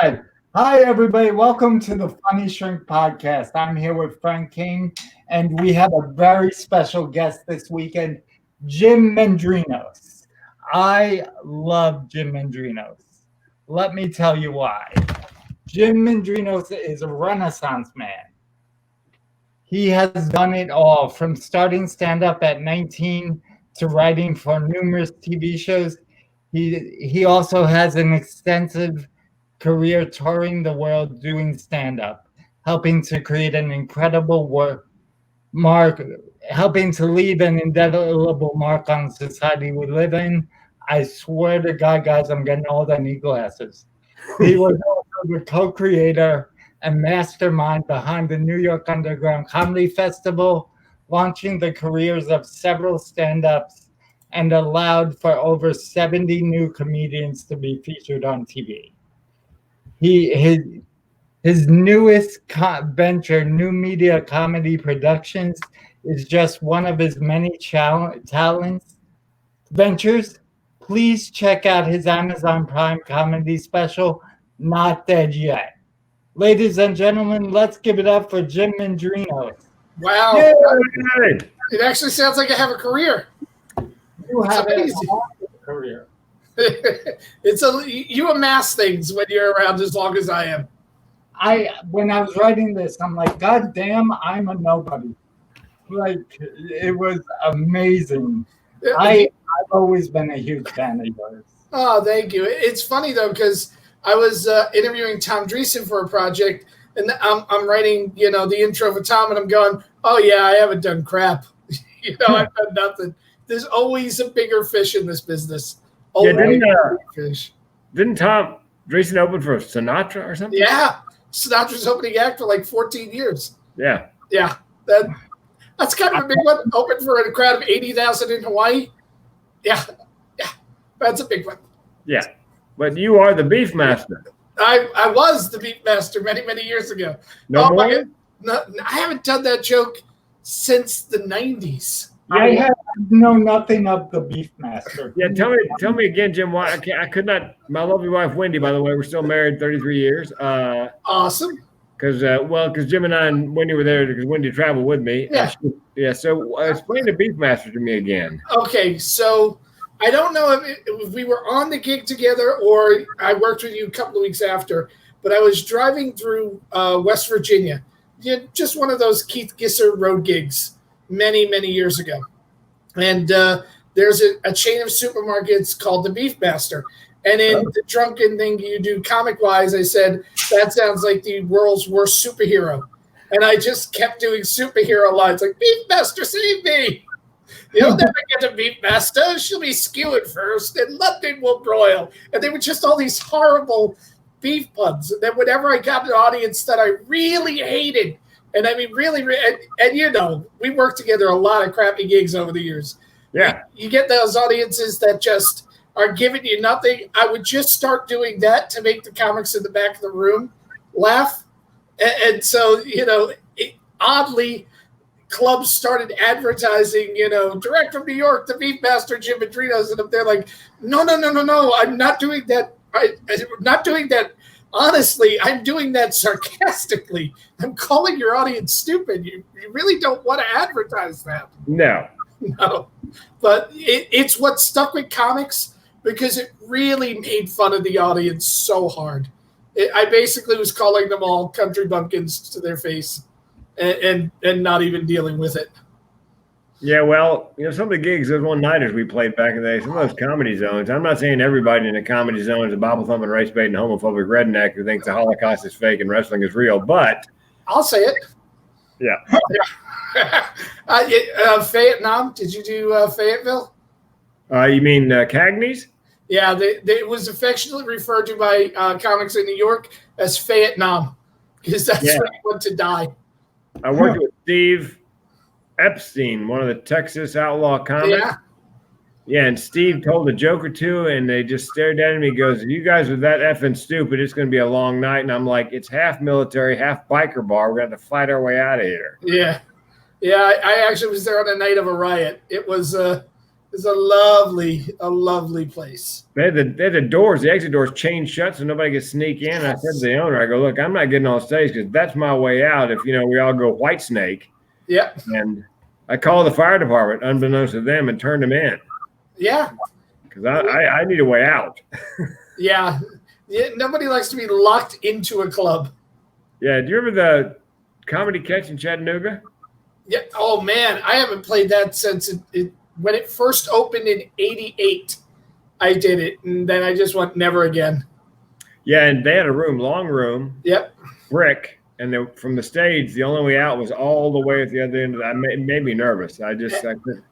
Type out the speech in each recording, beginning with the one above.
Live. Hi, everybody. Welcome to the Funny Shrink Podcast. I'm here with Frank King, and we have a very special guest this weekend, Jim Mendrinos. I love Jim Mendrinos. Let me tell you why. Jim Mendrinos is a Renaissance man. He has done it all, from starting stand-up at 19 to writing for numerous TV shows. He also has an extensive career touring the world doing stand-up, helping to create an incredible mark, helping to leave an indelible mark on the society we live in. I swear to God, guys, I'm getting old. I need glasses. He was also the co-creator and mastermind behind the New York Underground Comedy Festival, launching the careers of several stand-ups and allowed for over 70 new comedians to be featured on TV. His newest venture, New Media Comedy Productions, is just one of his many talents ventures. Please check out his Amazon Prime comedy special, Not Dead Yet. Ladies and gentlemen, let's give it up for Jim Mendrinos. Wow. Yay! It actually sounds like I have a career. You have a career. You amass things when you're around as long as I am. When I was writing this, I'm like, God damn, I'm a nobody. Like, it was amazing. I've always been a huge fan of yours. Oh, thank you. It's funny though, because I was interviewing Tom Dreesen for a project, and I'm writing, the intro for Tom, and I'm going, oh yeah, I haven't done crap. I've done nothing. There's always a bigger fish in this business. Didn't Tom Dreesen open for Sinatra or something? Yeah. Sinatra's opening act for like 14 years. Yeah. Yeah. That's kind of a big one. Open for a crowd of 80,000 in Hawaii. Yeah. Yeah. That's a big one. Yeah. But you are the beef master. I was the beef master many, many years ago. No more? No, I haven't done that joke since the 90s. I know nothing of the beef master. Yeah, tell me again, Jim. Why I could not? My lovely wife Wendy, by the way, we're still married 33 years. Awesome. Because Jim and I and Wendy were there because Wendy traveled with me. Yeah. So explain the beef master to me again. Okay, so I don't know if we were on the gig together or I worked with you a couple of weeks after, but I was driving through West Virginia. Just one of those Keith Gisser road gigs many, many years ago. And there's a chain of supermarkets called the Beef Master. And in the drunken thing you do comic-wise, I said, that sounds like the world's worst superhero. And I just kept doing superhero lines like, Beef Master, save me. You'll never get a Beef Master. She'll be skewed first, and London will broil. And they were just all these horrible beef puns. And then whenever I got an audience that I really hated, and I mean, really, and we worked together a lot of crappy gigs over the years. Yeah. You get those audiences that just are giving you nothing. I would just start doing that to make the comics in the back of the room laugh. And so, oddly, clubs started advertising, direct from New York, the Beef Master, Jim Mendrinos. And they're like, no, I'm not doing that. I'm not doing that. Honestly, I'm doing that sarcastically. I'm calling your audience stupid. You really don't want to advertise that. No. But it's what stuck with comics because it really made fun of the audience so hard. I basically was calling them all country bumpkins to their face and not even dealing with it. Yeah, well, some of the gigs, those one-nighters we played back in the day, some of those comedy zones, I'm not saying everybody in a comedy zone is a Bible-thumping, race-baiting, homophobic redneck who thinks the Holocaust is fake and wrestling is real, but... I'll say it. Yeah. Vietnam, did you do Fayetteville? You mean Cagney's? Yeah, it was affectionately referred to by comics in New York as Vietnam because that's where he went to die. I worked with Steve Epstein, one of the Texas outlaw comics. Yeah, and Steve told a joke or two, and they just stared at him. He goes, "You guys are that effing stupid. It's going to be a long night." And I'm like, "It's half military, half biker bar. We're going to have to fight our way out of here." Yeah. I actually was there on the night of a riot. It was It's a lovely place. They had the doors, the exit doors chained shut so nobody could sneak in. I said to the owner, I go, look, I'm not getting on stage because that's my way out if, we all go white snake. Yep. And I called the fire department, unbeknownst to them, and turned them in. Yeah. Because I need a way out. Yeah. Nobody likes to be locked into a club. Yeah. Do you remember the Comedy Catch in Chattanooga? Yeah. Oh, man. I haven't played that since when it first opened in 88. I did it, and then I just went never again. Yeah, and they had a long room. Yep. Brick. And from the stage, the only way out was all the way at the other end of that. It made me nervous. I couldn't.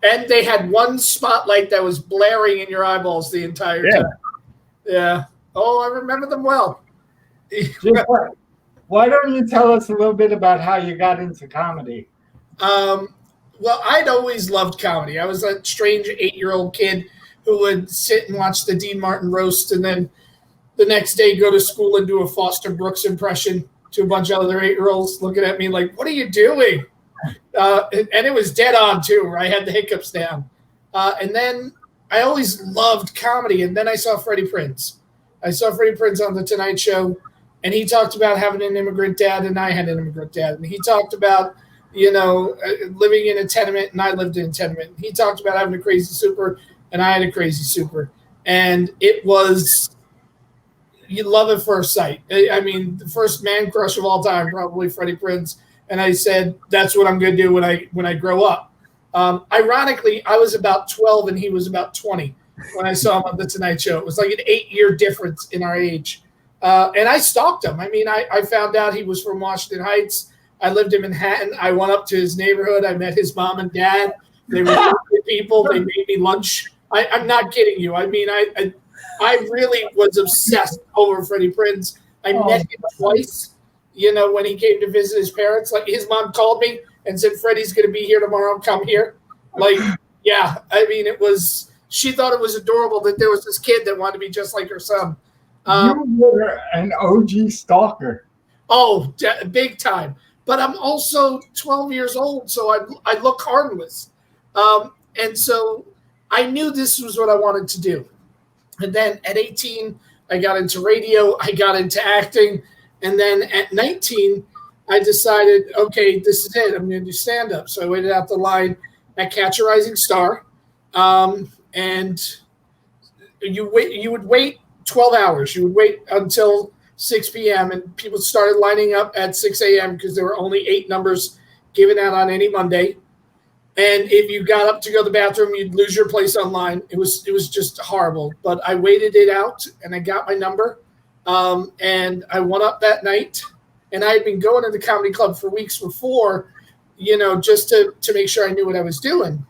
And they had one spotlight that was blaring in your eyeballs the entire time. Yeah. Oh, I remember them well. Why don't you tell us a little bit about how you got into comedy? Well, I'd always loved comedy. I was a strange 8-year-old kid who would sit and watch the Dean Martin roast and then the next day go to school and do a Foster Brooks impression to a bunch of other 8-year-olds looking at me like, what are you doing? And it was dead on, too. I had the hiccups down. And then I always loved comedy. And then I saw Freddie Prinze. I saw Freddie Prinze on The Tonight Show, and he talked about having an immigrant dad, and I had an immigrant dad. And he talked about, living in a tenement, and I lived in a tenement. He talked about having a crazy super, and I had a crazy super. And it was, you love at first sight. I mean, the first man crush of all time, probably Freddie Prinze. And I said, that's what I'm going to do when I grow up. Ironically, I was about 12 and he was about 20 when I saw him on The Tonight Show. It was like an 8-year difference in our age. And I stalked him. I mean, I found out he was from Washington Heights. I lived in Manhattan. I went up to his neighborhood. I met his mom and dad. They were good people. They made me lunch. I'm not kidding you. I mean, I really was obsessed over Freddie Prinze. I met him twice, when he came to visit his parents. Like, his mom called me and said, Freddie's going to be here tomorrow. Come here. Like, yeah. I mean, she thought it was adorable that there was this kid that wanted to be just like her son. You were an OG stalker. Oh, big time. But I'm also 12 years old, so I look harmless. And so I knew this was what I wanted to do. And then at 18, I got into radio. I got into acting. And then at 19, I decided, okay, this is it. I'm going to do stand-up. So I waited out the line at Catch a Rising Star. And you would wait 12 hours. You would wait until 6 p.m. and people started lining up at 6 a.m. because there were only 8 numbers given out on any Monday. And if you got up to go to the bathroom, you'd lose your place online. It was just horrible. But I waited it out, and I got my number. And I went up that night. And I had been going to the comedy club for weeks before, just to make sure I knew what I was doing.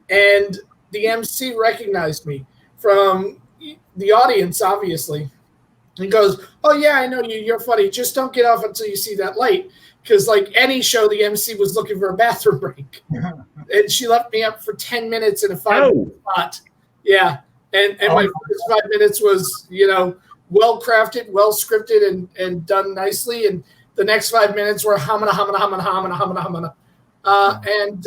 And the MC recognized me from the audience, obviously. He goes, oh, yeah, I know you. You're funny. Just don't get off until you see that light. Because like any show, the MC was looking for a bathroom break. And she left me up for 10 minutes in a 5-minute spot. Yeah. And my first 5 minutes was, well crafted, well scripted, and done nicely. And the next 5 minutes were hamana. And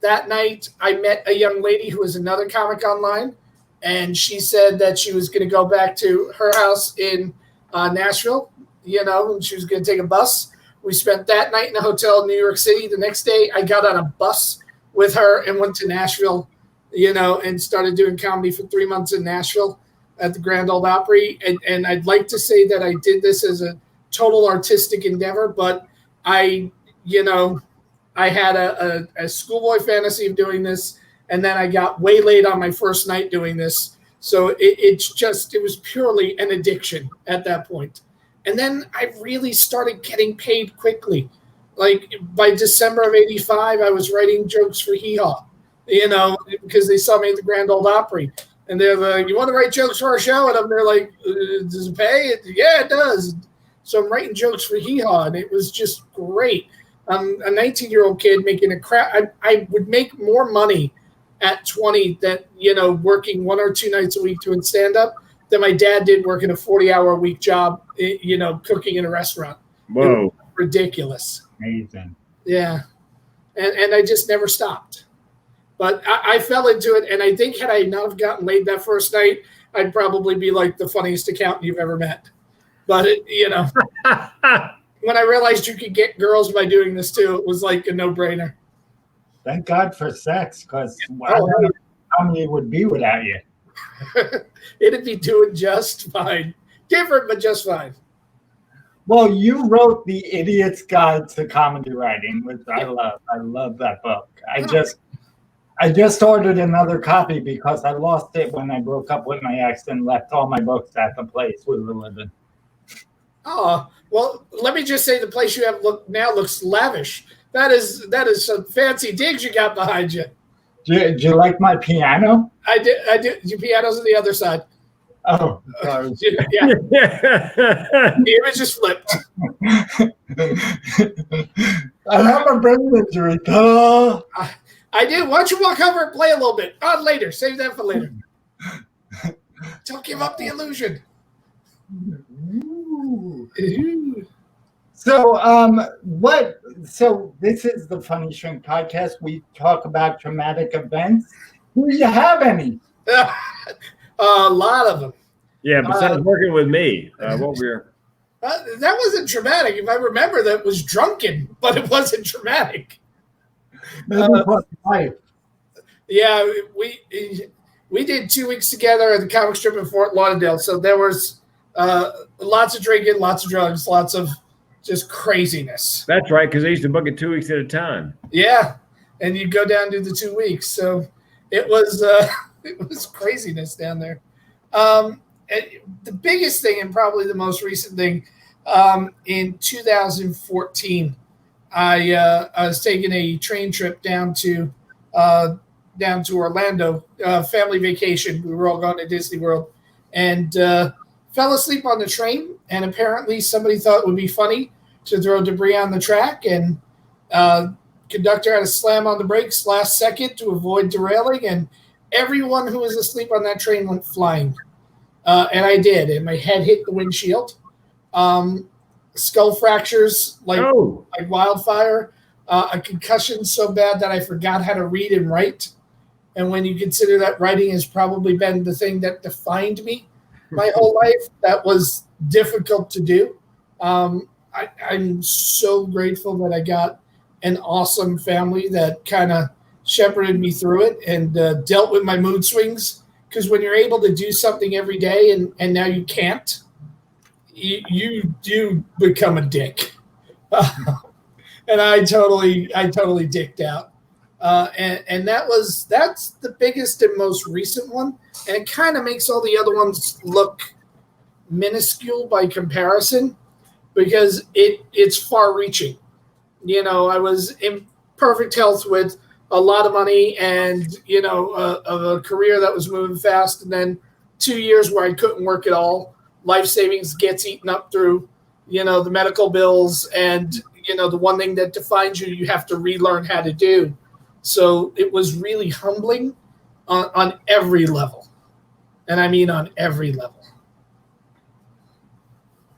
that night I met a young lady who was another comic online. And she said that she was going to go back to her house in Nashville, and she was going to take a bus. We spent that night in a hotel in New York City. The next day I got on a bus with her and went to Nashville, and started doing comedy for 3 months in Nashville at the Grand Ole Opry. And I'd like to say that I did this as a total artistic endeavor, but I had a schoolboy fantasy of doing this. And then I got waylaid on my first night doing this. So it was purely an addiction at that point. And then I really started getting paid quickly. Like by December of 85, I was writing jokes for Hee Haw, because they saw me at the Grand Ole Opry. And they're like, you want to write jokes for our show? And they're like, does it pay? Yeah, it does. So I'm writing jokes for Hee Haw, and it was just great. I'm a 19-year-old kid making a crap. I would make more money at 20 that, working 1 or 2 nights a week doing stand-up than my dad did working a 40-hour-a-week job, cooking in a restaurant. Whoa. Ridiculous. Amazing. Yeah. And I just never stopped. But I fell into it, and I think had I not have gotten laid that first night, I'd probably be like the funniest accountant you've ever met. But when I realized you could get girls by doing this too, it was like a no-brainer. Thank God for sex, because I don't know how many it would be without you. It'd be doing just fine. Different, but just fine. Well, you wrote The Idiot's Guide to Comedy Writing, which I love. I love that book. I just ordered another copy because I lost it when I broke up with my ex and left all my books at the place we were living. Oh, well, let me just say the place you have now looks lavish. That is some fancy digs you got behind you. Do you like my piano? I do. Your piano's on the other side. Oh, sorry. Yeah. The image just flipped. I have a brain injury. I do. Why don't you walk over and play a little bit? On later. Save that for later. Don't give up the illusion. So this is the Funny Shrink podcast. We talk about traumatic events. Do you have any? A lot of them. Yeah, besides working with me, what we're that wasn't traumatic. If I remember, that was drunken, but it wasn't traumatic. Yeah, we did 2 weeks together at the comic strip in Fort Lauderdale. So there was lots of drinking, lots of drugs, lots of just craziness. That's right, because I used to book it 2 weeks at a time. Yeah, and you'd go down to the 2 weeks. So it was craziness down there. And the biggest thing, and probably the most recent thing, in 2014, I was taking a train trip down to Orlando, family vacation. We were all going to Disney World, and fell asleep on the train. And apparently, somebody thought it would be funny to throw debris on the track, and conductor had to slam on the brakes last second to avoid derailing, and everyone who was asleep on that train went flying. And I did, and my head hit the windshield. Skull fractures like wildfire. A concussion so bad that I forgot how to read and write. And when you consider that writing has probably been the thing that defined me my whole life, that was difficult to do. I'm so grateful that I got an awesome family that kind of shepherded me through it and dealt with my mood swings. Because when you're able to do something every day and now you can't, you do become a dick. And I totally dicked out. And that's the biggest and most recent one. And it kind of makes all the other ones look minuscule by comparison because it's far reaching. I was in perfect health with a lot of money and, of a career that was moving fast. And then 2 years where I couldn't work at all. Life savings gets eaten up through, the medical bills and, the one thing that defines you have to relearn how to do. So it was really humbling on every level. And I mean on every level.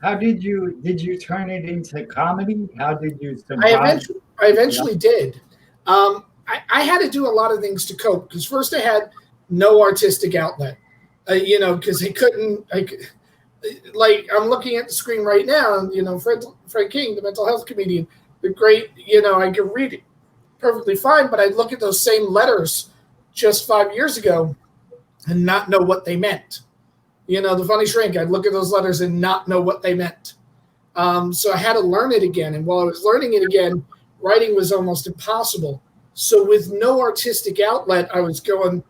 How did you turn it into comedy? How did you survive? I eventually did. I had to do a lot of things to cope because first I had no artistic outlet, because I'm looking at the screen right now, Fred King, the mental health comedian, the great, I could read it perfectly fine, but I'd look at those same letters just 5 years ago and not know what they meant. The Funny Shrink, I'd look at those letters and not know what they meant. So I had to learn it again. And while I was learning it again, writing was almost impossible. So with no artistic outlet, I was going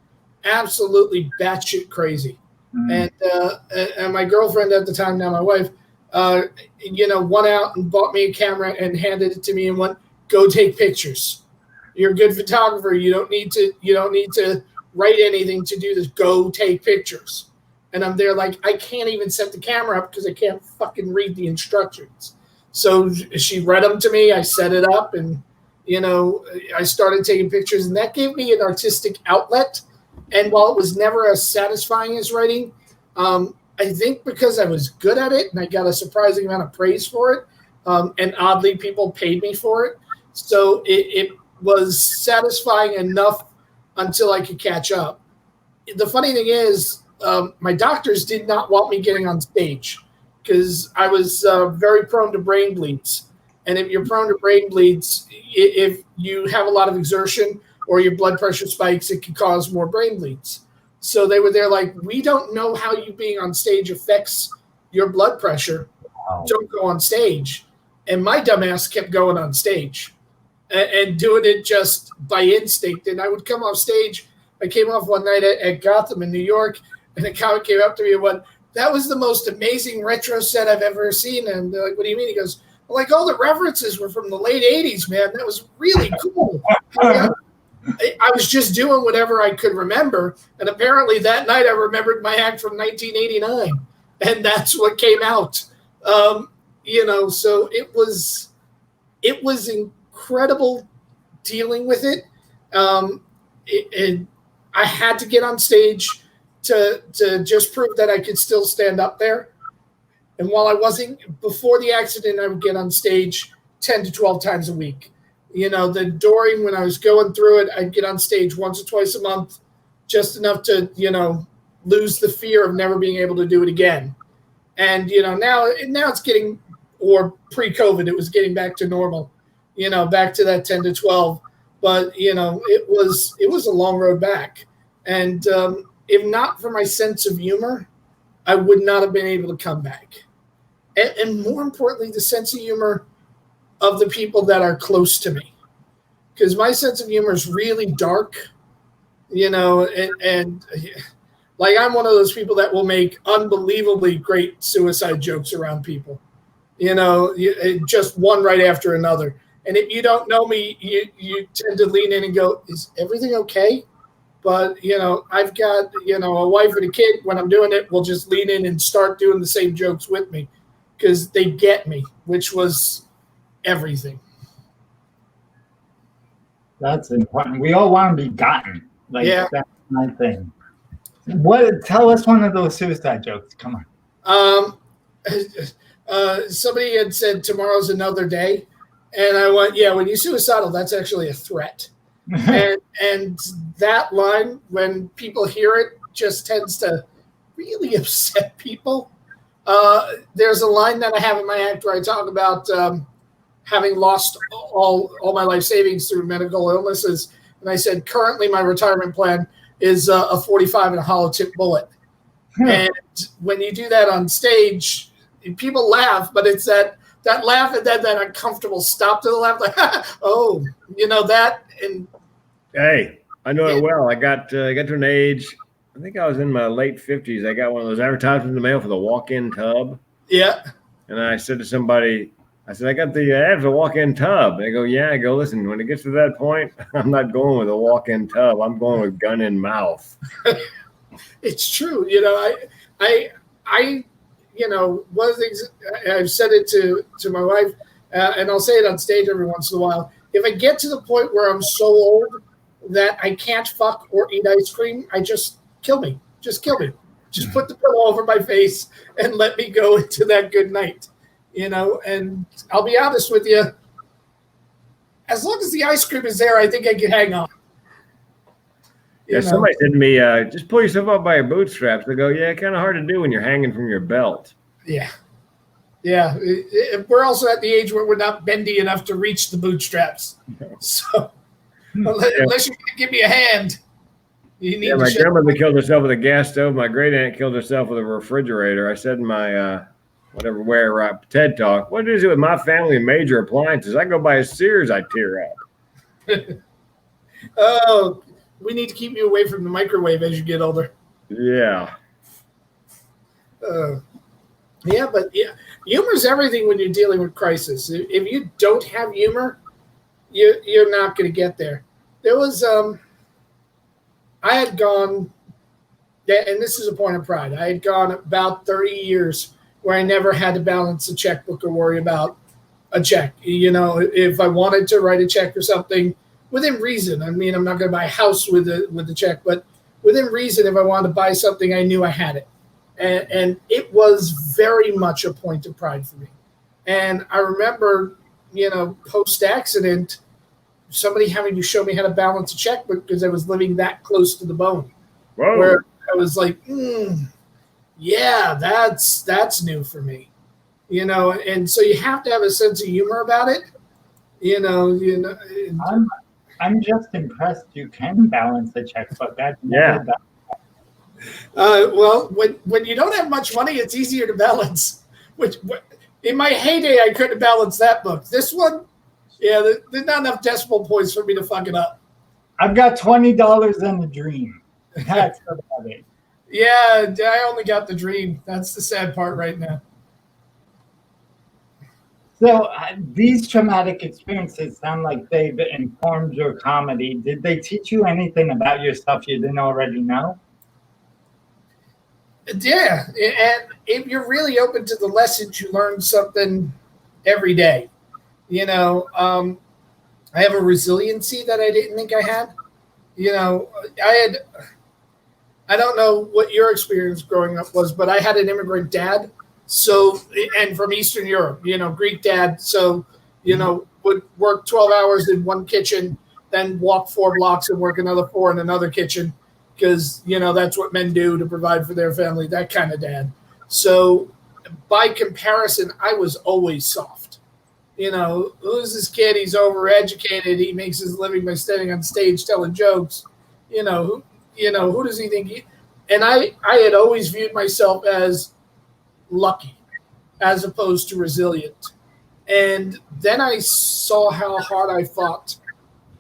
absolutely batshit crazy. Mm-hmm. And my girlfriend at the time, now my wife, went out and bought me a camera and handed it to me and went, "Go take pictures. You're a good photographer. You don't need to write anything to do this. Go take pictures." And I'm there like, I can't even set the camera up because I can't fucking read the instructions. So she read them to me. I set it up and, I started taking pictures, and that gave me an artistic outlet. And while it was never as satisfying as writing, I think because I was good at it and I got a surprising amount of praise for it, and oddly people paid me for it. So it was satisfying enough until I could catch up. The funny thing is, my doctors did not want me getting on stage because I was very prone to brain bleeds. And if you're prone to brain bleeds, if you have a lot of exertion or your blood pressure spikes, it can cause more brain bleeds. So they're like, we don't know how you being on stage affects your blood pressure. Wow. Don't go on stage. And my dumbass kept going on stage and doing it just by instinct. And I would come off stage. I came off one night at Gotham in New York, and a comic came up to me and went, "That was the most amazing retro set I've ever seen." And they're like, "What do you mean?" He goes, "Well, like all the references were from the late 80s, man. That was really cool." I was just doing whatever I could remember. And apparently that night I remembered my act from 1989. And that's what came out. So it was incredible dealing with it. I had to get on stage to just prove that I could still stand up there. And while I wasn't, before the accident, I would get on stage 10 to 12 times a week. During when I was going through it, I'd get on stage once or twice a month, just enough to, lose the fear of never being able to do it again. And, now it's getting, or pre-COVID, it was getting back to normal, back to that 10 to 12. But, it was a long road back. And if not for my sense of humor, I would not have been able to come back. And more importantly, the sense of humor of the people that are close to me. Because my sense of humor is really dark, and like I'm one of those people that will make unbelievably great suicide jokes around people, just one right after another. And if you don't know me, you tend to lean in and go, "Is everything okay?" But, I've got, a wife and a kid. When I'm doing it, we'll just lean in and start doing the same jokes with me because they get me, which was everything. That's important. We all want to be gotten. Yeah. That's my thing. Tell us one of those suicide jokes. Come on. Somebody had said tomorrow's another day. And I went, yeah, when you're suicidal, that's actually a threat. and that line, when people hear it, just tends to really upset people. There's a line that I have in my act where I talk about having lost all my life savings through medical illnesses. And I said, currently my retirement plan is a 45 and a hollow tip bullet. And when you do that on stage, people laugh, but it's that laugh and then that uncomfortable stop to the laugh, like, oh, that. And hey, I know it well. I got to an age, I think I was in my late 50s. I got one of those advertisements in the mail for the walk-in tub. Yeah. And I said to somebody, I said, I got the ad for the walk-in tub. They go, yeah. I go, listen, when it gets to that point, I'm not going with a walk-in tub. I'm going with gun in mouth. It's true. I one of the things I've said it to my wife, and I'll say it on stage every once in a while. If I get to the point where I'm so old that I can't fuck or eat ice cream, just kill me. Just kill me. Just put the pillow over my face and let me go into that good night. And I'll be honest with you, as long as the ice cream is there, I think I can hang on. Somebody said to me, just pull yourself up by your bootstraps. I go, yeah, kind of hard to do when you're hanging from your belt. Yeah. Yeah. We're also at the age where we're not bendy enough to reach the bootstraps. So unless you're going to give me a hand, you need my grandmother killed herself with a gas stove. My great aunt killed herself with a refrigerator. I said in my TED Talk, what is it with my family and major appliances? I go by a Sears, I tear up. Oh, we need to keep you away from the microwave as you get older. Yeah. Humor is everything when you're dealing with crisis. If you don't have humor, you're not going to get there. There was, I had gone, and this is a point of pride, I had gone about 30 years where I never had to balance a checkbook or worry about a check. If I wanted to write a check for something within reason, I mean, I'm not going to buy a house with the check, but within reason, if I wanted to buy something, I knew I had it. And it was very much a point of pride for me. And I remember, post-accident, somebody having to show me how to balance a checkbook because I was living that close to the bone. Whoa. Where I was like, yeah, that's new for me, and so you have to have a sense of humor about it, I'm just impressed you can balance a checkbook. I've never done. Well, when you don't have much money, it's easier to balance. Which in my heyday, I couldn't balance that book. This one, there's not enough decimal points for me to fuck it up. I've got $20 in the dream. That's about it. Yeah, I only got the dream. That's the sad part right now. So these traumatic experiences sound like they've informed your comedy. Did they teach you anything about yourself you didn't already know? Yeah, and if you're really open to the lessons, you learn something every day. I have a resiliency that I didn't think I had. I don't know what your experience growing up was, but I had an immigrant dad. So, and from Eastern Europe, Greek dad. So, would work 12 hours in one kitchen, then walk 4 blocks and work another 4 in another kitchen. Because, that's what men do to provide for their family, that kind of dad. So by comparison, I was always soft. Who's this kid? He's overeducated. He makes his living by standing on stage telling jokes. Who does he think and I had always viewed myself as lucky as opposed to resilient. And then I saw how hard I fought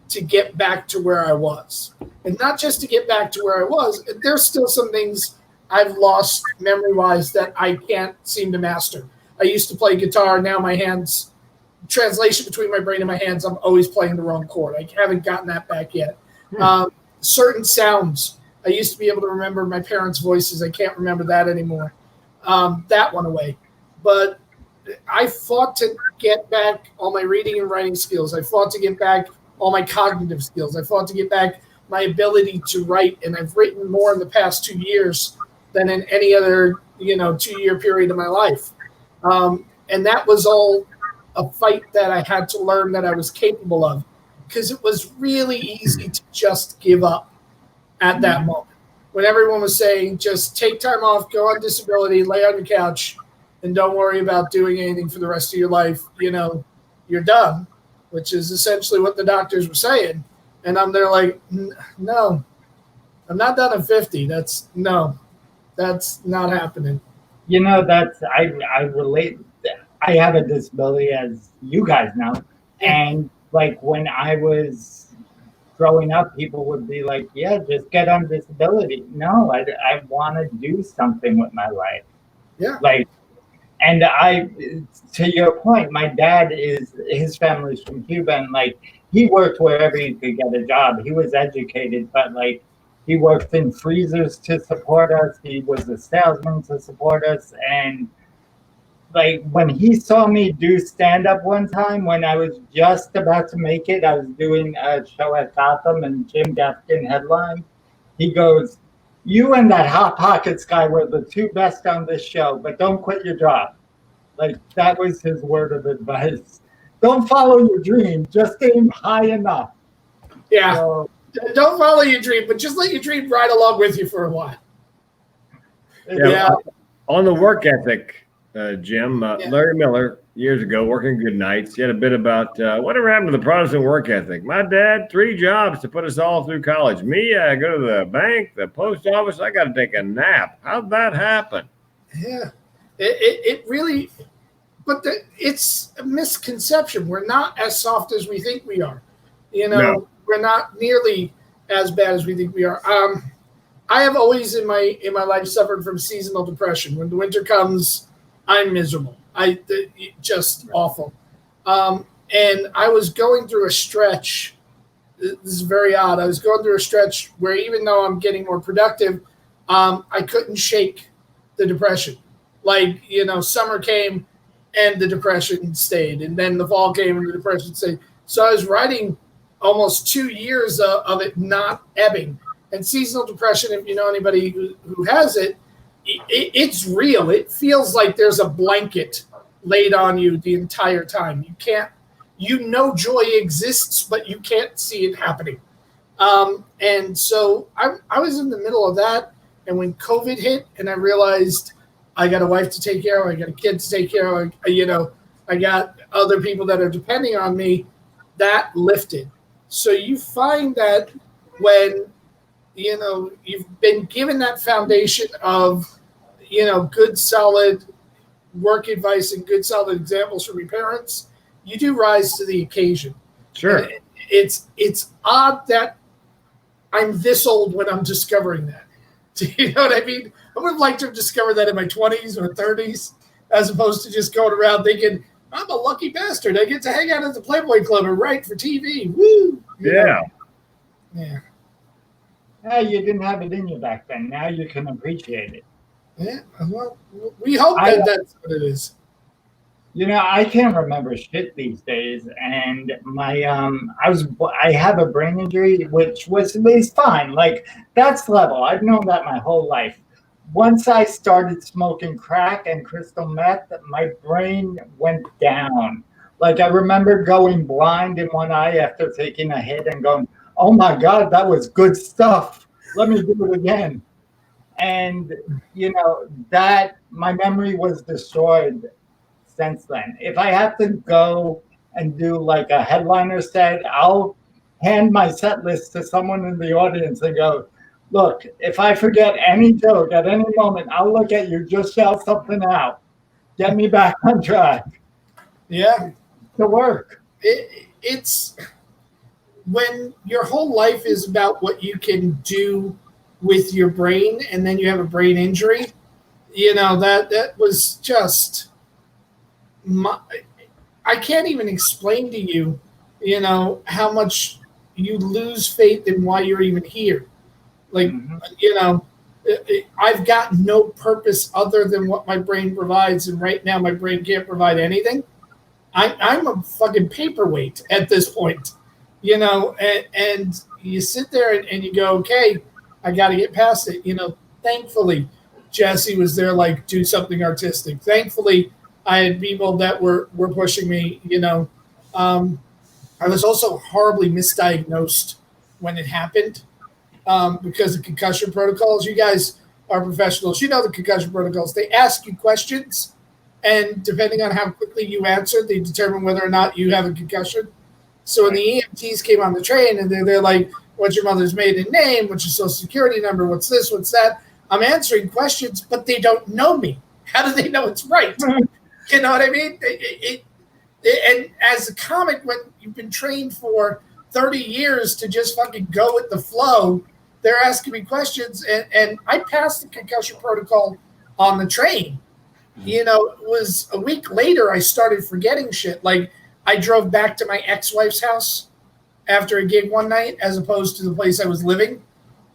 to get back to where I was. And not just to get back to where I was, there's still some things I've lost memory-wise that I can't seem to master. I used to play guitar. Now my hands, translation between my brain and my hands, I'm always playing the wrong chord. I haven't gotten that back yet. Certain sounds, I used to be able to remember my parents' voices. I can't remember that anymore. That went away. But I fought to get back all my reading and writing skills. I fought to get back all my cognitive skills. I fought to get back my ability to write, and I've written more in the past 2 years than in any other, 2-year period of my life. And that was all a fight that I had to learn that I was capable of, because it was really easy to just give up at that moment. When everyone was saying, just take time off, go on disability, lay on your couch, and don't worry about doing anything for the rest of your life, you're done, which is essentially what the doctors were saying. And I'm there like, no, I'm not done at 50. That's not happening. I relate. I have a disability, as you guys know. And like when I was growing up, people would be like, yeah, just get on disability. No, I want to do something with my life. Yeah. And to your point, my dad his family's from Cuba, and he worked wherever he could get a job. He was educated, but he worked in freezers to support us. He was a salesman to support us. And when he saw me do stand-up one time, when I was just about to make it, I was doing a show at Gotham and Jim Gaffigan headlined. He goes, "You and that Hot Pockets guy were the 2 best on this show, but don't quit your job." That was his word of advice. Don't follow your dream, just aim high enough. Yeah. So, don't follow your dream, but just let your dream ride along with you for a while. Yeah. On the work ethic, Jim, Larry Miller, years ago, working good nights, he had a bit about whatever happened to the Protestant work ethic. My dad, 3 jobs to put us all through college. Me, I go to the bank, the post office, I got to take a nap. How'd that happen? Yeah, it really, but it's a misconception. We're not as soft as we think we are. No. We're not nearly as bad as we think we are. I have always in my life suffered from seasonal depression. When the winter comes, I'm miserable. Just awful. And I was going through a stretch. This is very odd. I was going through a stretch where even though I'm getting more productive, I couldn't shake the depression. Summer came and the depression stayed. And then the fall came and the depression stayed. So I was writing almost 2 years of it not ebbing. And seasonal depression, if you know anybody who has it, it's real. It feels like there's a blanket laid on you the entire time. joy exists, but you can't see it happening. And so I was in the middle of that. And when COVID hit and I realized I got a wife to take care of, I got a kid to take care of, I got other people that are depending on me, that lifted. So you find that when, you've been given that foundation of, good, solid work advice and good, solid examples from your parents, you do rise to the occasion. Sure. And it's odd that I'm this old when I'm discovering that. Do you know what I mean? I would have liked to have discovered that in my 20s or 30s, as opposed to just going around thinking, I'm a lucky bastard. I get to hang out at the Playboy Club and write for TV. Woo! Yeah. Yeah. Yeah, you didn't have it in you back then. Now you can appreciate it. Yeah. Well, we hope that that's what it is. I can't remember shit these days, and I have a brain injury, which is fine. Like, that's level. I've known that my whole life. Once I started smoking crack and crystal meth, my brain went down. Like, I remember going blind in one eye after taking a hit and going, "Oh my God, that was good stuff. Let me do it again." And that my memory was destroyed since then. If I have to go and do like a headliner set, I'll hand my set list to someone in the audience and go, "Look, if I forget any joke at any moment, I'll look at you, just shout something out. Get me back on track." Yeah. To work. It's when your whole life is about what you can do with your brain, and then you have a brain injury, that was just... I can't even explain to you, how much you lose faith in why you're even here. Like, I've got no purpose other than what my brain provides, and right now my brain can't provide anything. I'm a fucking paperweight at this point, and you sit there and you go, okay, I got to get past it. Thankfully, Jesse was there, like, do something artistic. Thankfully, I had people that were pushing me, I was also horribly misdiagnosed when it happened because of concussion protocols. You guys are professionals. You know the concussion protocols. They ask you questions, and depending on how quickly you answer, they determine whether or not you have a concussion. So when the EMTs came on the train and they're like, "What's your mother's maiden name? What's your social security number? What's this? What's that?" I'm answering questions, but they don't know me. How do they know it's right? You know what I mean? And as a comic, when you've been trained for 30 years to just fucking go with the flow, they're asking me questions, and I passed the concussion protocol on the train. It was a week later I started forgetting shit. Like, I drove back to my ex-wife's house after a gig one night as opposed to the place I was living,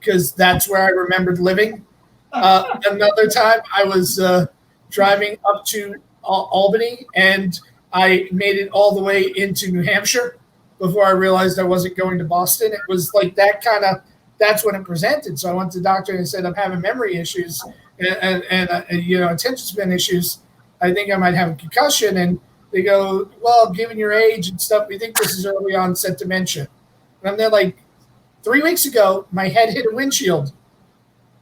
because that's where I remembered living. Another time I was driving up to Albany, and I made it all the way into New Hampshire before I realized I wasn't going to Boston. It was like that's when it presented. So I went to the doctor and I said, "I'm having memory issues and attention span issues. I think I might have a concussion." And they go, "Well, given your age and stuff, we think this is early onset dementia." And I'm there like, 3 weeks ago, my head hit a windshield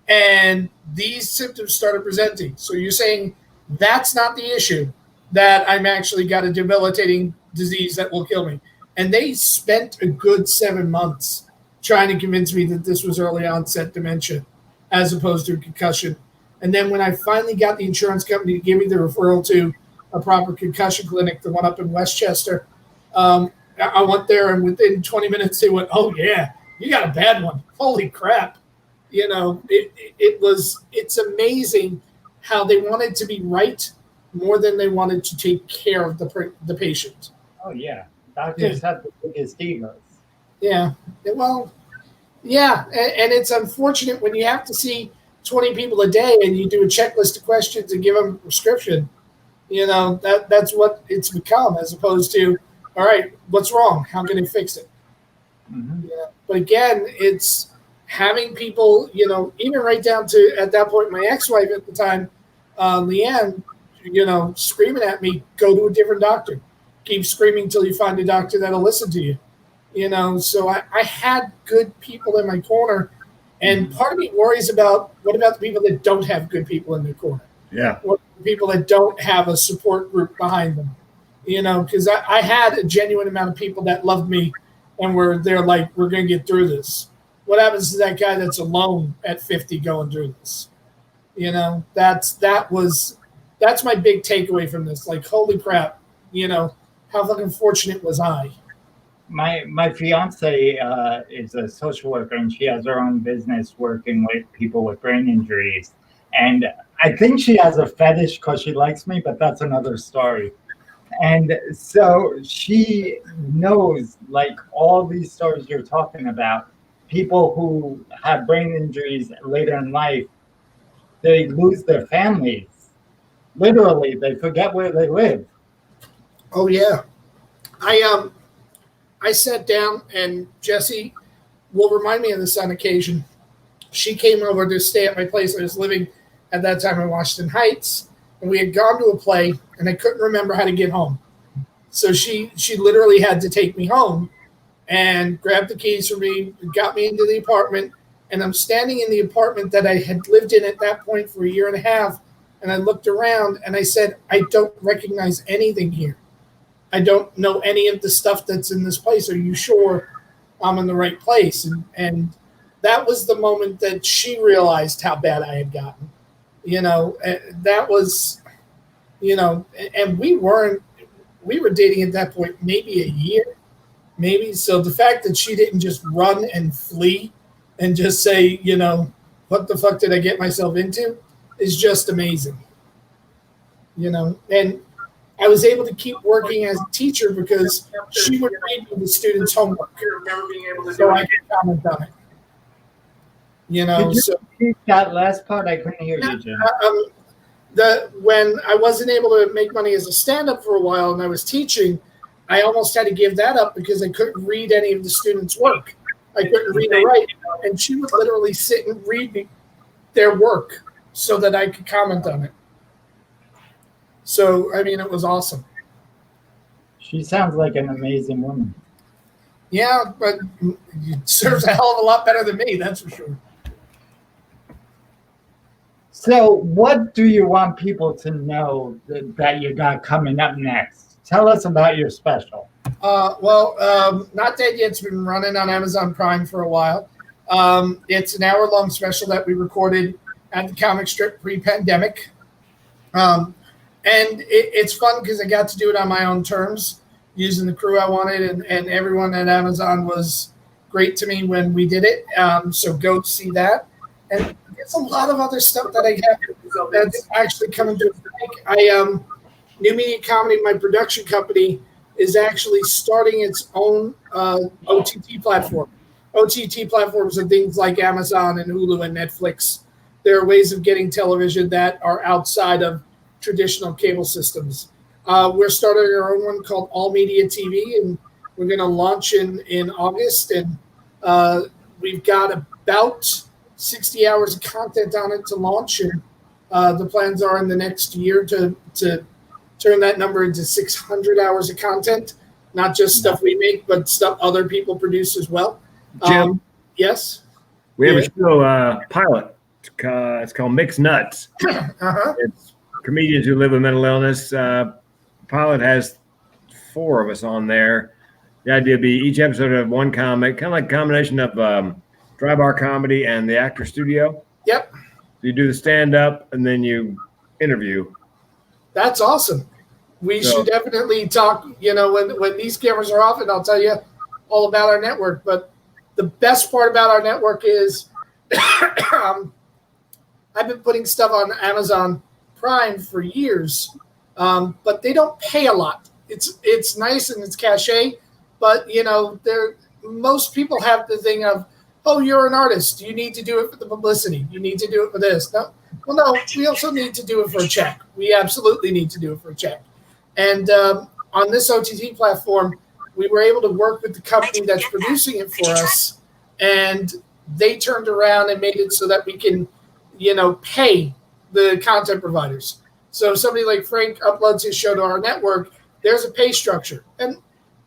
and these symptoms started presenting. So you're saying that's not the issue, that I'm actually got a debilitating disease that will kill me. And they spent a good 7 months trying to convince me that this was early onset dementia as opposed to a concussion. And then when I finally got the insurance company to give me the referral to a proper concussion clinic, the one up in Westchester, I went there, and within 20 minutes they went, "Oh yeah, you got a bad one. Holy crap." It's amazing how they wanted to be right more than they wanted to take care of the patient. Oh, yeah. Doctors have the biggest egos. Yeah. Well, yeah. And it's unfortunate when you have to see 20 people a day and you do a checklist of questions and give them a prescription. That's what it's become, as opposed to, all right, what's wrong? How can I fix it? Mm-hmm. Yeah. But again, it's having people, even right down to, at that point, my ex-wife at the time, Leanne, screaming at me, "Go to a different doctor. keep screaming till you find a doctor that'll listen to you. So I had good people in my corner, and part of me worries about what about the people that don't have good people in their corner? Yeah. What about the people that don't have a support group behind them? Because I had a genuine amount of people that loved me and they're like, we're going to get through this. What happens to that guy that's alone at 50 going through this? That's my big takeaway from this. Like, holy crap, how fucking fortunate was I? My fiance is a social worker, and she has her own business working with people with brain injuries. And I think she has a fetish because she likes me, but that's another story. And so she knows, like, all these stories you're talking about, people who have brain injuries later in life, they lose their families. Literally, they forget where they live. Oh yeah. I sat down, and Jessie will remind me of this on occasion. She came over to stay at my place. I was living at that time in Washington Heights, and we had gone to a play, and I couldn't remember how to get home. So she literally had to take me home and grab the keys for me, got me into the apartment, and I'm standing in the apartment that I had lived in at that point for a year and a half, and I looked around, and I said, I don't recognize anything here. I don't know any of the stuff that's in this place. Are you sure I'm in the right place? And that was the moment that she realized how bad I had gotten. That was, and we were dating at that point maybe a year, maybe. So the fact that she didn't just run and flee and just say, what the fuck did I get myself into, is just amazing. And I was able to keep working as a teacher because she would read me the students' homework. So I could comment on it. Could you repeat that last part? I couldn't hear you, Jim. When I wasn't able to make money as a stand-up for a while and I was teaching, I almost had to give that up because I couldn't read any of the students' work. I couldn't read or write. And she would literally sit and read me their work so that I could comment on it. So, it was awesome. She sounds like an amazing woman. Yeah, but it serves a hell of a lot better than me, that's for sure. So what do you want people to know that you got coming up next? Tell us about your special. Not Dead Yet's been running on Amazon Prime for a while. It's an hour-long special that we recorded at the comic strip pre-pandemic. And it's fun because I got to do it on my own terms, using the crew I wanted, and everyone at Amazon was great to me when we did it. So go see that. And there's a lot of other stuff that I have that's actually coming to break. New Media Comedy, my production company, is actually starting its own OTT platform. OTT platforms are things like Amazon and Hulu and Netflix. There are ways of getting television that are outside of traditional cable systems. We're starting our own one called All Media TV, and we're going to launch in August. And we've got about 60 hours of content on it to launch, and the plans are in the next year to turn that number into 600 hours of content, not just stuff we make, but stuff other people produce as well. Jim, yes? We have a show pilot. It's called Mixed Nuts. It's comedians who live with mental illness. Pilot has 4 of us on there. The idea would be each episode of one comic, kind of like a combination of dry bar comedy and the actor studio. Yep. So you do the stand-up and then you interview. That's awesome. We should definitely talk, when these cameras are off, and I'll tell you all about our network. But the best part about our network is I've been putting stuff on Amazon Prime for years, but they don't pay a lot. It's nice and it's cachet, but most people have the thing of, oh, you're an artist, you need to do it for the publicity, you need to do it for this. No, we also need to do it for a check. We absolutely need to do it for a check. And on this OTT platform, we were able to work with the company that's producing it for us, and they turned around and made it so that we can, pay the content providers. So if somebody like Frank uploads his show to our network, there's a pay structure. And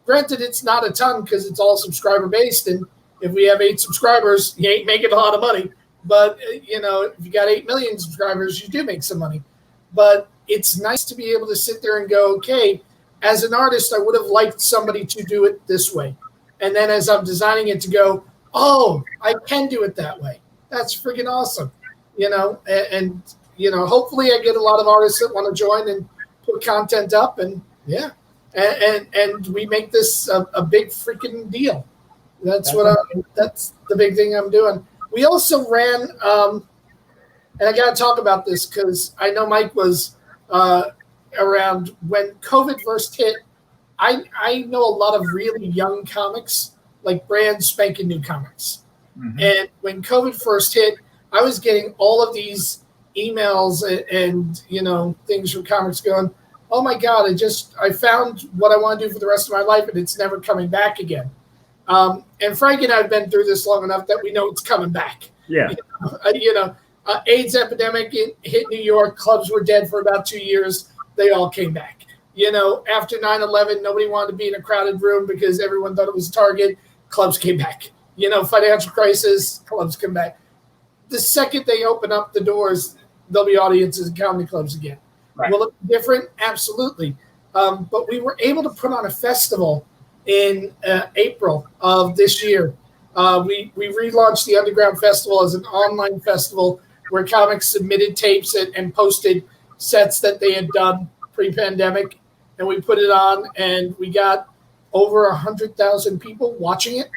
granted, it's not a ton because it's all subscriber based. And if we have 8 subscribers, you ain't making a lot of money. But, if you got 8 million subscribers, you do make some money. But it's nice to be able to sit there and go, okay, as an artist, I would have liked somebody to do it this way. And then as I'm designing it to go, oh, I can do it that way. That's freaking awesome. And hopefully I get a lot of artists that want to join and put content up, and and we make this a big freaking deal. That's the big thing I'm doing. We also ran, and I got to talk about this because I know Mike was around when COVID first hit. I know a lot of really young comics, like brand spanking new comics. Mm-hmm. And when COVID first hit, I was getting all of these emails and things from comics going, oh my God, I found what I want to do for the rest of my life and it's never coming back again. And Frank and I have been through this long enough that we know it's coming back. Yeah. AIDS epidemic hit New York. Clubs were dead for about 2 years. They all came back. After 9/11, nobody wanted to be in a crowded room because everyone thought it was a target. Clubs came back. Financial crisis, clubs come back. The second they open up the doors, there'll be audiences in comedy clubs again. Right. Will it be different? Absolutely. But we were able to put on a festival in April of this year. We relaunched the Underground Festival as an online festival where comics submitted tapes and posted sets that they had done pre-pandemic, and we put it on, and we got over 100,000 people watching it.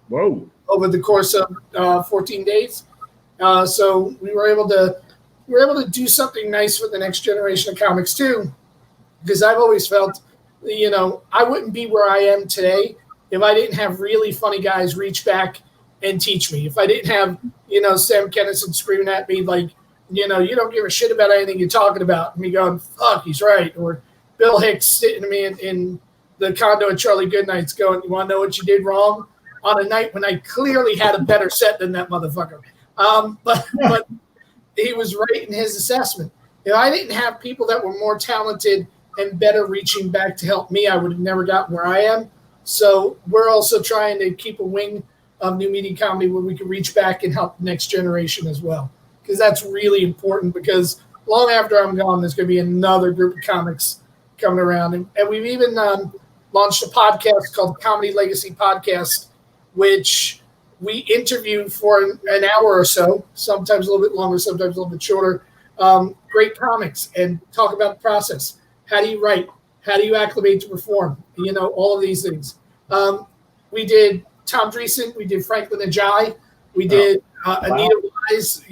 Whoa! Over the course of 14 days, so we were able to do something nice for the next generation of comics too, because I've always felt, I wouldn't be where I am today if I didn't have really funny guys reach back and teach me. If I didn't have, Sam Kennison screaming at me like, you don't give a shit about anything you're talking about. And me going, fuck, he's right. Or Bill Hicks sitting to me in the condo at Charlie Goodnight's going, you want to know what you did wrong? On a night when I clearly had a better set than that motherfucker. But he was right in his assessment. If I didn't have people that were more talented and better reaching back to help me, I would have never gotten where I am. So we're also trying to keep a wing of New Media Comedy where we can reach back and help the next generation as well. Because that's really important, because long after I'm gone, there's going to be another group of comics coming around. And we've even launched a podcast called Comedy Legacy Podcast, which we interview for an hour or so, sometimes a little bit longer, sometimes a little bit shorter, great comics, and talk about the process. How do you write? How do you acclimate to perform? All of these things. We did Tom Dreesen. We did Franklin Ajayi. We did Anita Wise.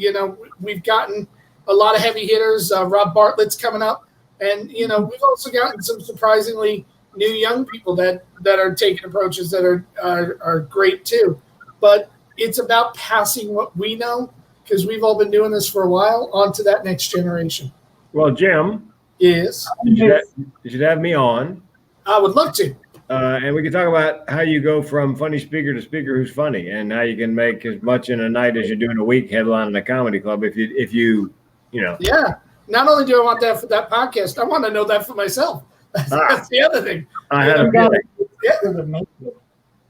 We've gotten a lot of heavy hitters. Rob Bartlett's coming up. And, we've also gotten some surprisingly new young people that are taking approaches that are great too. But it's about passing what we know, because we've all been doing this for a while, on to that next generation. Well, Jim. Yes. You should have me on. I would love to. And we can talk about how you go from funny speaker to speaker who's funny, and how you can make as much in a night as you do in a week headlining a comedy club if you. Yeah. Not only do I want that for that podcast, I want to know that for myself. That's the other thing. I had a feeling. Yeah.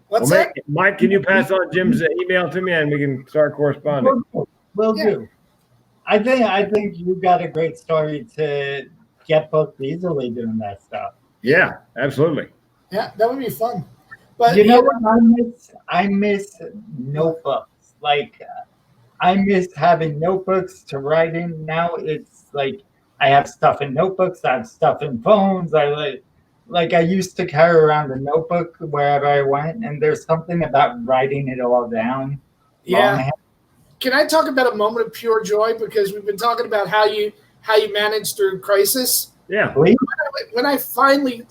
What's that? Mike, can you pass on Jim's email to me and we can start corresponding? Will do. I think you've got a great story to get booked easily doing that stuff. Yeah, absolutely. Yeah, that would be fun. But what I miss notebooks. Like, I miss having notebooks to write in. Now it's like I have stuff in notebooks. I have stuff in phones. I used to carry around a notebook wherever I went, and there's something about writing it all down. Yeah. Can I talk about a moment of pure joy? Because we've been talking about how you manage through crisis. Yeah. When I finally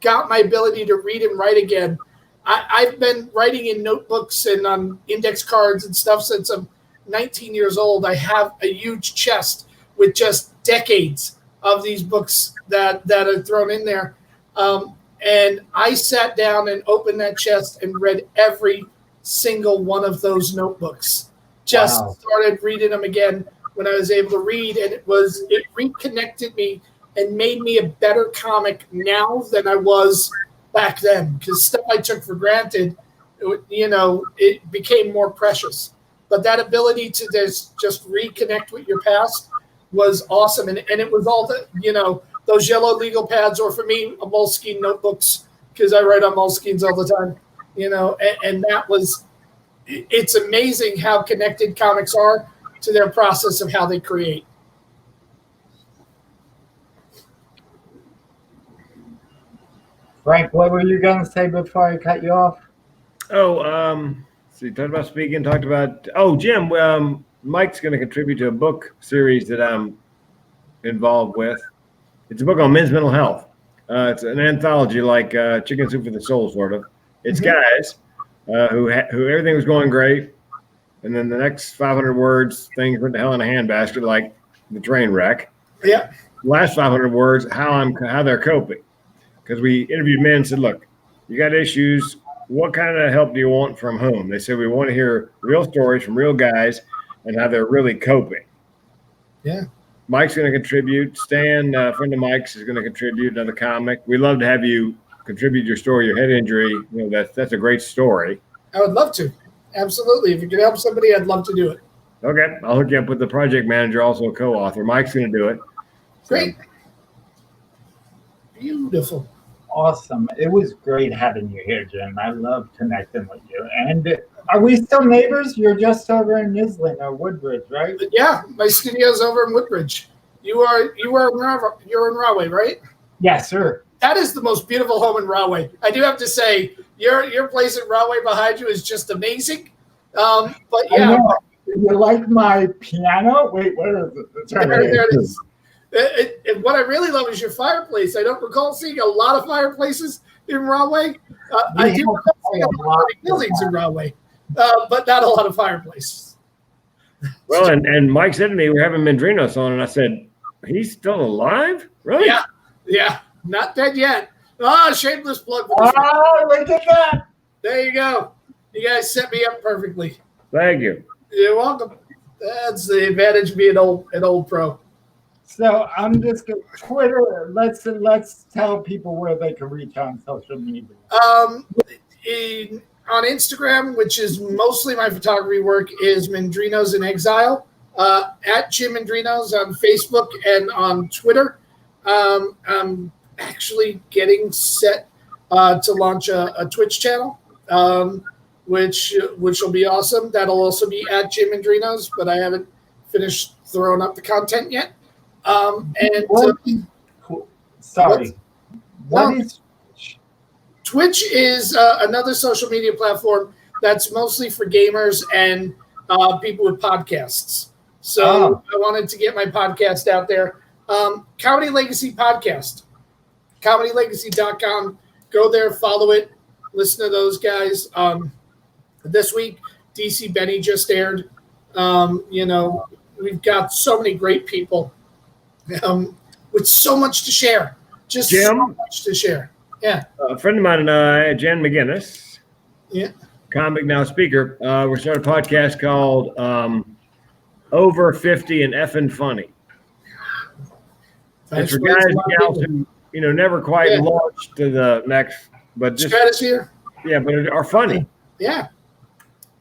got my ability to read and write again, I've been writing in notebooks and on index cards and stuff since I'm 19 years old. I have a huge chest with just decades of these books that are thrown in there. And I sat down and opened that chest and read every single one of those notebooks. Started reading them again when I was able to read, and it reconnected me and made me a better comic now than I was back then, because stuff I took for granted, it became more precious. But that ability to just reconnect with your past was awesome. And it was all those yellow legal pads, or for me, Moleskine notebooks, because I write on Moleskines all the time, and that was, it's amazing how connected comics are to their process of how they create. Frank, what were you going to say before I cut you off? So you talked about speaking, talked about, Jim, Mike's going to contribute to a book series that I'm involved with. It's a book on men's mental health. It's an anthology like Chicken Soup for the Soul, sort of. It's guys who everything was going great, and then the next 500 words, things went to hell in a handbasket, like the train wreck. Yeah. Last 500 words, how they're coping. Because we interviewed men and said, look, you got issues. What kind of help do you want from whom? They said, we want to hear real stories from real guys and how they're really coping. Yeah. Mike's going to contribute. Stan, a friend of Mike's, is going to contribute another comic. We'd love to have you contribute your story, your head injury. That's a great story. I would love to. Absolutely. If you could help somebody, I'd love to do it. Okay. I'll hook you up with the project manager, also a co-author. Mike's going to do it. Great. Beautiful. Awesome. It was great having you here, Jim. I love connecting with you. And are we still neighbors? You're just over in Islin or Woodbridge, right? Yeah, my studio's over in Woodbridge. You're in Rahway, right? Yes, sir. That is the most beautiful home in Rahway. I do have to say, your place in Rahway behind you is just amazing. But yeah, you like my piano? Wait, where is it? It's right there it is. What I really love is your fireplace. I don't recall seeing a lot of fireplaces in Rahway. I do recall seeing a lot of buildings in Rahway, but not a lot of fireplaces. Well, and Mike said to me, we're having Mendrinos on, and I said, he's still alive? Really? Yeah, not dead yet. Shameless plug. Oh, look at that. There you go. You guys set me up perfectly. Thank you. You're welcome. That's the advantage of being an old pro. So I'm just going to Twitter. Let's tell people where they can reach on social media. On Instagram, which is mostly my photography work, is Mendrinos in Exile. At Jim Mendrinos on Facebook and on Twitter. I'm actually getting set to launch a Twitch channel, which will be awesome. That'll also be at Jim Mendrinos, but I haven't finished throwing up the content yet. Twitch is another social media platform that's mostly for gamers and people with podcasts. So I wanted to get my podcast out there. Comedy Legacy Podcast, comedylegacy.com. Go there, follow it, listen to those guys. This week, DC Benny just aired. We've got so many great people with so much to share. Just Jim? So much to share. Yeah. A friend of mine and I, Jan McGinnis, comic now speaker, we started a podcast called Over 50 and Effing Funny. It's for guys and gals who, never quite launched to the next, but just stratosphere. Yeah, but are funny. Yeah.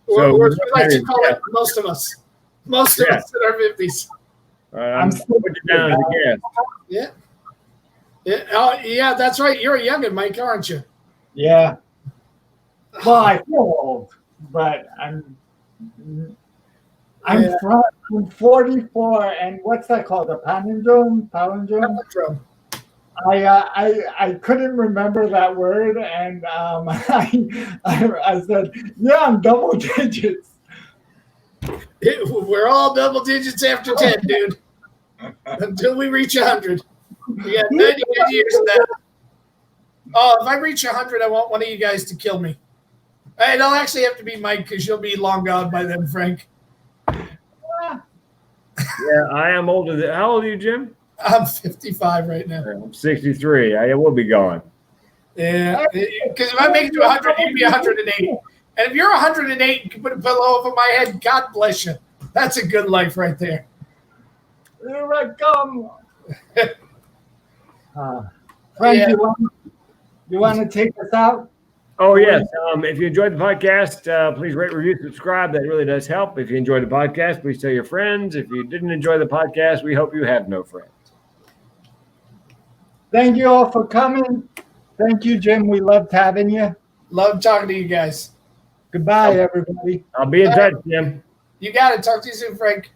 So or as we like to call it, most of us. Most of us in our 50s. I'm putting you down as a guest. Yeah. Yeah, that's right. You're a youngin', Mike, aren't you? Yeah. Well, I feel old, but I'm 44, and what's that called? A palindrome? Palindrome. I couldn't remember that word, and I said, yeah, I'm double digits. We're all double digits after 10, dude. Until we reach 100. We got 90 good years of that. Oh, if I reach 100, I want one of you guys to kill me. It'll actually have to be Mike, because you'll be long gone by then, Frank. Yeah, I am older. How old are you, Jim? I'm 55 right now. I'm 63. I will be gone. Yeah, because if I make it to 100, you'd be 108. And if you're 108 and can put a pillow over my head, God bless you. That's a good life right there. Here I come. Frank, Yeah. you want to take us out? Oh, yes. If you enjoyed the podcast, please rate, review, subscribe. That really does help. If you enjoyed the podcast, please tell your friends. If you didn't enjoy the podcast, we hope you have no friends. Thank you all for coming. Thank you, Jim. We loved having you. Love talking to you guys. Goodbye, everybody. I'll be in touch, Jim. You got it. Talk to you soon, Frank.